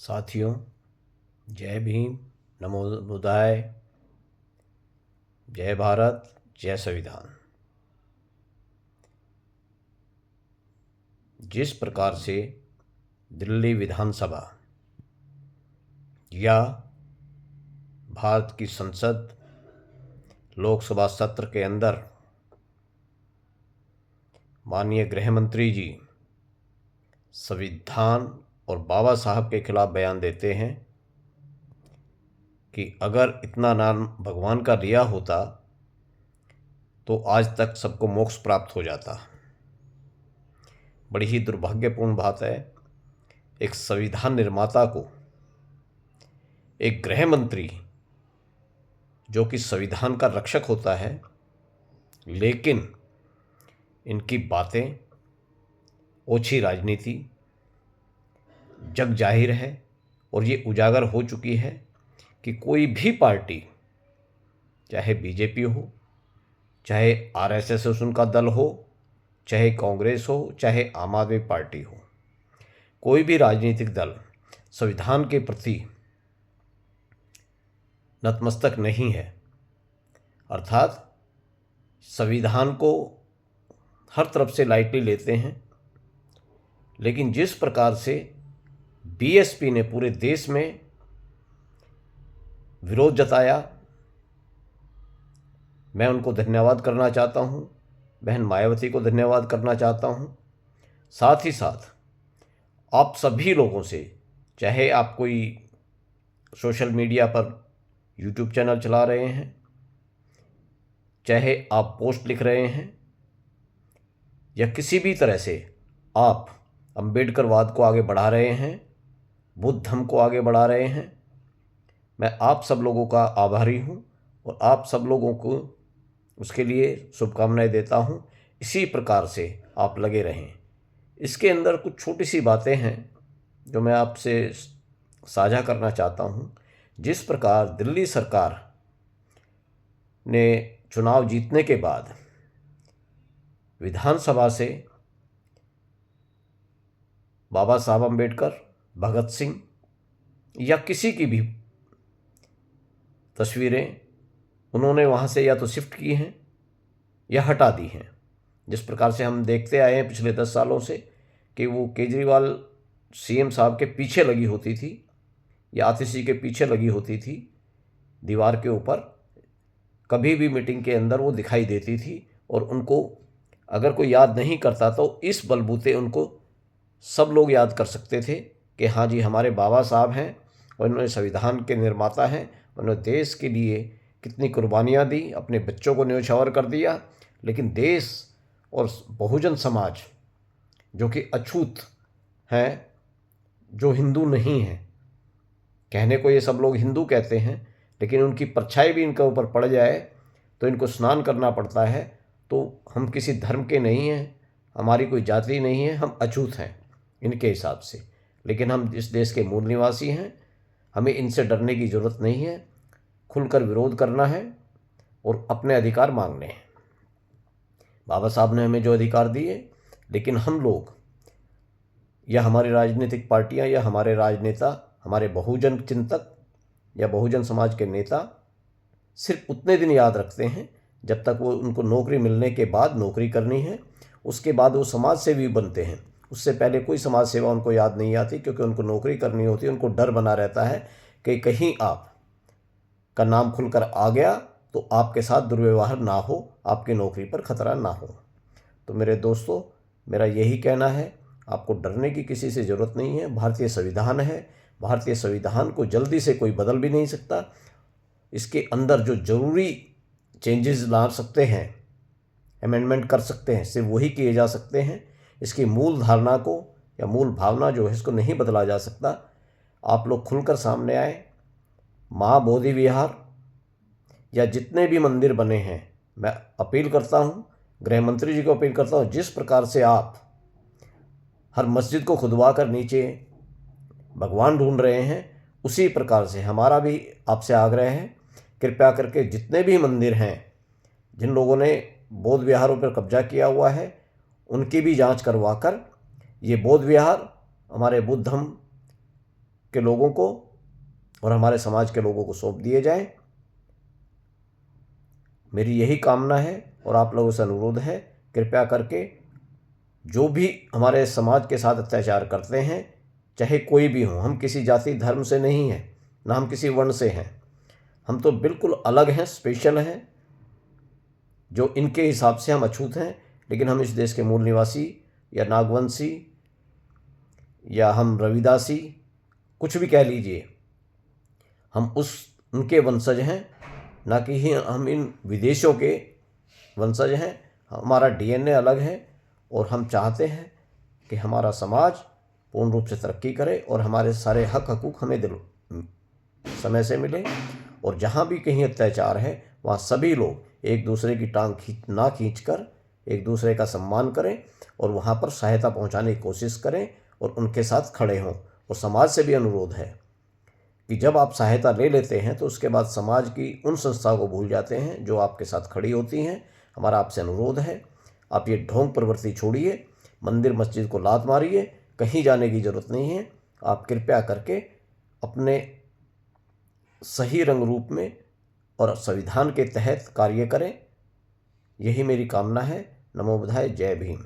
साथियों, जय भीम, नमो बुद्धाय, जय भारत, जय संविधान। जिस प्रकार से दिल्ली विधानसभा या भारत की संसद लोकसभा सत्र के अंदर माननीय गृह मंत्री जी संविधान और बाबा साहब के खिलाफ बयान देते हैं कि अगर इतना नाम भगवान का लिया होता तो आज तक सबको मोक्ष प्राप्त हो जाता। बड़ी ही दुर्भाग्यपूर्ण बात है, एक संविधान निर्माता को एक गृह मंत्री जो कि संविधान का रक्षक होता है, लेकिन इनकी बातें, ओछी राजनीति जग जाहिर है और ये उजागर हो चुकी है कि कोई भी पार्टी, चाहे बीजेपी हो, चाहे आरएसएस उनका दल हो, चाहे कांग्रेस हो, चाहे आम आदमी पार्टी हो, कोई भी राजनीतिक दल संविधान के प्रति नतमस्तक नहीं है। अर्थात संविधान को हर तरफ से लाइटली लेते हैं। लेकिन जिस प्रकार से बीएसपी ने पूरे देश में विरोध जताया, मैं उनको धन्यवाद करना चाहता हूं, बहन मायावती को धन्यवाद करना चाहता हूं। साथ ही साथ आप सभी लोगों से, चाहे आप कोई सोशल मीडिया पर यूट्यूब चैनल चला रहे हैं, चाहे आप पोस्ट लिख रहे हैं, या किसी भी तरह से आप अम्बेडकरवाद को आगे बढ़ा रहे हैं, बुद्ध धर्म को आगे बढ़ा रहे हैं, मैं आप सब लोगों का आभारी हूं और आप सब लोगों को उसके लिए शुभकामनाएं देता हूं। इसी प्रकार से आप लगे रहें। इसके अंदर कुछ छोटी सी बातें हैं जो मैं आपसे साझा करना चाहता हूं। जिस प्रकार दिल्ली सरकार ने चुनाव जीतने के बाद विधानसभा से बाबा साहब अम्बेडकर, भगत सिंह या किसी की भी तस्वीरें उन्होंने वहाँ से या तो शिफ्ट की हैं या हटा दी हैं। जिस प्रकार से हम देखते आए हैं पिछले 10 सालों से कि वो केजरीवाल सीएम साहब के पीछे लगी होती थी या आतिशी के पीछे लगी होती थी, दीवार के ऊपर कभी भी मीटिंग के अंदर वो दिखाई देती थी। और उनको अगर कोई याद नहीं करता तो इस बलबूते उनको सब लोग याद कर सकते थे कि हाँ जी, हमारे बाबा साहब हैं और इन्होंने संविधान के निर्माता हैं, उन्होंने देश के लिए कितनी कुर्बानियाँ दी, अपने बच्चों को न्यौछावर कर दिया। लेकिन देश और बहुजन समाज जो कि अछूत हैं, जो हिंदू नहीं हैं, कहने को ये सब लोग हिंदू कहते हैं, लेकिन उनकी परछाई भी इनके ऊपर पड़ जाए तो इनको स्नान करना पड़ता है। तो हम किसी धर्म के नहीं हैं, हमारी कोई जाति नहीं है, हम अछूत हैं इनके हिसाब से। लेकिन हम इस देश के मूल निवासी हैं, हमें इनसे डरने की ज़रूरत नहीं है। खुलकर विरोध करना है और अपने अधिकार मांगने हैं। बाबा साहब ने हमें जो अधिकार दिए, लेकिन हम लोग या हमारी राजनीतिक पार्टियां या हमारे राजनेता, हमारे बहुजन चिंतक या बहुजन समाज के नेता सिर्फ उतने दिन याद रखते हैं जब तक वो उनको नौकरी मिलने के बाद नौकरी करनी है। उसके बाद वो समाज सेवी बनते हैं। उससे पहले कोई समाज सेवा उनको याद नहीं आती, क्योंकि उनको नौकरी करनी होती है। उनको डर बना रहता है कि कहीं आप का नाम खुलकर आ गया तो आपके साथ दुर्व्यवहार ना हो, आपकी नौकरी पर खतरा ना हो। तो मेरे दोस्तों, मेरा यही कहना है, आपको डरने की किसी से ज़रूरत नहीं है। भारतीय संविधान है, भारतीय संविधान को जल्दी से कोई बदल भी नहीं सकता। इसके अंदर जो ज़रूरी चेंजेस ला सकते हैं, अमेंडमेंट कर सकते हैं, सिर्फ वही किए जा सकते हैं। इसकी मूल धारणा को या मूल भावना जो है, इसको नहीं बदला जा सकता। आप लोग खुलकर सामने आए। माँ बोधि विहार या जितने भी मंदिर बने हैं, मैं अपील करता हूँ, गृह मंत्री जी को अपील करता हूँ, जिस प्रकार से आप हर मस्जिद को खुदवा कर नीचे भगवान ढूंढ रहे हैं, उसी प्रकार से हमारा भी आपसे आग्रह है, कृपया करके जितने भी मंदिर हैं, जिन लोगों ने बौद्ध विहारों पर कब्जा किया हुआ है, उनकी भी जांच करवाकर ये बौद्ध विहार हमारे बुद्ध धर्म के लोगों को और हमारे समाज के लोगों को सौंप दिए जाएं। मेरी यही कामना है और आप लोगों से अनुरोध है, कृपया करके जो भी हमारे समाज के साथ अत्याचार करते हैं, चाहे कोई भी हो, हम किसी जाति धर्म से नहीं हैं, ना हम किसी वर्ण से हैं, हम तो बिल्कुल अलग हैं, स्पेशल हैं, जो इनके हिसाब से हम अछूत हैं, लेकिन हम इस देश के मूल निवासी या नागवंशी या हम रविदासी, कुछ भी कह लीजिए, हम उनके वंशज हैं, ना कि हम इन विदेशों के वंशज हैं। हमारा डीएनए अलग है और हम चाहते हैं कि हमारा समाज पूर्ण रूप से तरक्की करे और हमारे सारे हक हकूक़ हमें समय से मिले, और जहाँ भी कहीं अत्याचार है वहाँ सभी लोग एक दूसरे की टांग ना खींचकर एक दूसरे का सम्मान करें और वहाँ पर सहायता पहुँचाने की कोशिश करें और उनके साथ खड़े हों। और समाज से भी अनुरोध है कि जब आप सहायता ले लेते हैं तो उसके बाद समाज की उन संस्थाओं को भूल जाते हैं जो आपके साथ खड़ी होती हैं। हमारा आपसे अनुरोध है, आप ये ढोंग प्रवृत्ति छोड़िए, मंदिर मस्जिद को लात मारिए, कहीं जाने की ज़रूरत नहीं है। आप कृपया करके अपने सही रंग रूप में और संविधान के तहत कार्य करें। यही मेरी कामना है। नमो बुद्धाय। जय भीम।